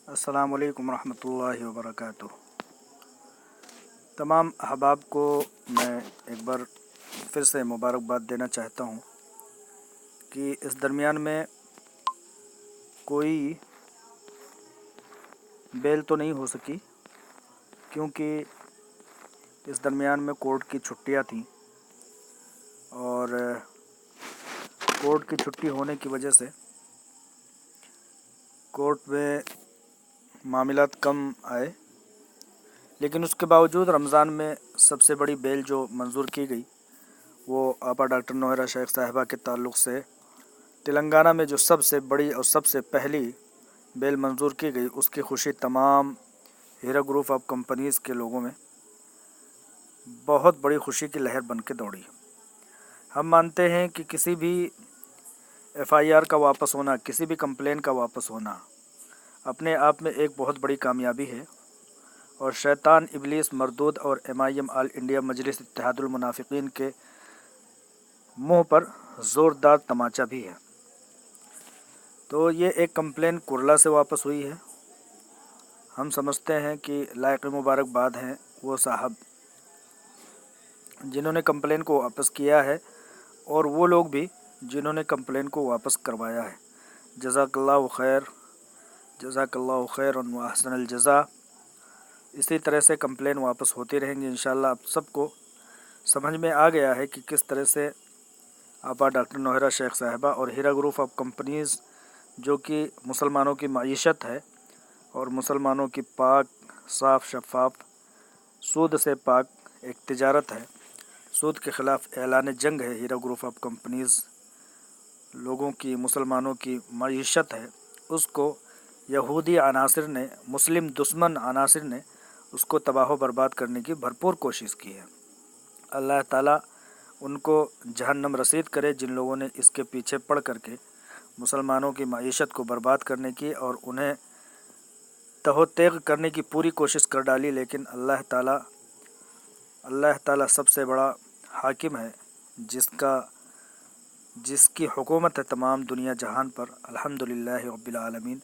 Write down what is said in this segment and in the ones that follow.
अस्सलाम वालेकुम रहमतुल्लाहि व बरकातुहू। तमाम अहबाब को मैं एक बार फिर से मुबारकबाद देना चाहता हूँ कि इस दरमियान में कोई बेल तो नहीं हो सकी, क्योंकि इस दरमियान में कोर्ट की छुट्टियाँ थीं और कोर्ट की छुट्टी होने की वजह से कोर्ट में मामलात कम आए। लेकिन उसके बावजूद रमज़ान में सबसे बड़ी बेल जो मंजूर की गई वो आपा डॉक्टर नौहरा शेख साहिबा के ताल्लुक़ से तेलंगाना में जो सबसे बड़ी और सबसे पहली बेल मंजूर की गई, उसकी खुशी तमाम हीरा ग्रुप ऑफ कंपनीज़ के लोगों में बहुत बड़ी खुशी की लहर बन के दौड़ी। हम मानते हैं कि किसी भी FIR का वापस होना, किसी भी कंप्लेन का वापस होना अपने आप में एक बहुत बड़ी कामयाबी है और शैतान इब्लीस मरदूद और MIM ऑल इंडिया मजलिस इत्तेहादुल मुनाफिकीन के मुंह पर ज़ोरदार तमाचा भी है। तो ये एक कंप्लेन कुरला से वापस हुई है। हम समझते हैं कि लायक मुबारकबाद हैं वो साहब जिन्होंने कंप्लेन को वापस किया है और वो लोग भी जिन्होंने कंप्लेन को वापस करवाया है। जज़ाकल्लाहु खैर, जज़ाकल्लाहु खैर व अहसनल जज़ा। इसी तरह से कंप्लेन वापस होती रहेंगी इंशाअल्लाह। आप सबको समझ में आ गया है कि किस तरह से आपा डॉक्टर नौहरा शेख साहिबा और हीरा ग्रुप ऑफ कंपनीज़, जो कि मुसलमानों की मईशत है और मुसलमानों की पाक साफ़ शफ़ाफ सूद से पाक एक तिजारत है, सूद के ख़िलाफ़ ऐलान जंग है। हीरा ग्रुप ऑफ कंपनीज़ लोगों की, मुसलमानों की मईशत है, उसको यहूदी अनासिर ने, मुस्लिम दुश्मन अनासिर ने उसको तबाह बर्बाद करने की भरपूर कोशिश की है। अल्लाह ताला उनको जहन्नम रसीद करे जिन लोगों ने इसके पीछे पड़ करके मुसलमानों की मईशत को बर्बाद करने की और उन्हें तहो-तेग करने की पूरी कोशिश कर डाली। लेकिन अल्लाह ताला सबसे बड़ा हाकिम है, जिसकी हुकूमत है तमाम दुनिया जहान पर। अल्हम्दुलिल्लाहि रब्बिल आलमीन।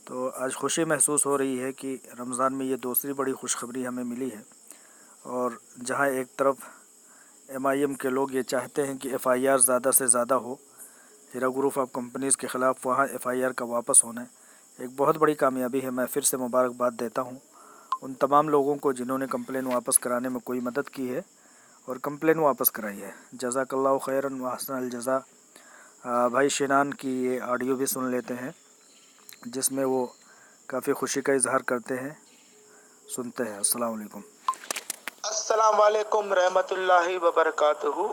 तो आज खुशी महसूस हो रही है कि रमज़ान में ये दूसरी बड़ी खुशखबरी हमें मिली है। और जहाँ एक तरफ MIM के लोग ये चाहते हैं कि FIR ज़्यादा से ज़्यादा हो हीरा ग्रुप ऑफ कंपनीज़ के ख़िलाफ़, वहाँ FIR का वापस होना एक बहुत बड़ी कामयाबी है। मैं फिर से मुबारकबाद देता हूँ उन तमाम लोगों को जिन्होंने कंप्लेन वापस कराने में कोई मदद की है और कंप्लेन वापस कराई है। जज़ाकल्लाहु खैरन व अहसनल जज़ा। भाई शिनान की ये ऑडियो भी सुन लेते हैं जिसमें वो काफ़ी खुशी का इजहार करते हैं। सुनते हैं। अस्सलाम वालेकुम। अस्सलाम वालेकुम रहमतुल्लाहि व बरकातुहू।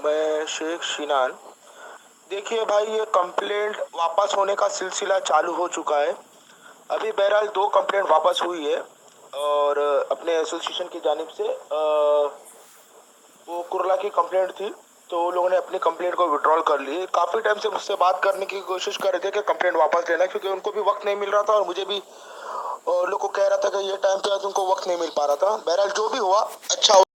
मैं शेख शिनान। देखिए भाई, ये कंप्लेंट वापस होने का सिलसिला चालू हो चुका है। अभी बहरहाल 2 कंप्लेंट वापस हुई है और अपने एसोसिएशन की जानिब से वो कुरला की कंप्लेंट थी, तो वो लोगों ने अपनी कंप्लेंट को विड्रॉल कर ली। काफ़ी टाइम से मुझसे बात करने की कोशिश कर रहे थे कि कंप्लेंट वापस लेना, क्योंकि उनको भी वक्त नहीं मिल रहा था और मुझे भी लोग को कह रहा था कि ये टाइम पे आज उनको वक्त नहीं मिल पा रहा था। बहरहाल जो भी हुआ अच्छा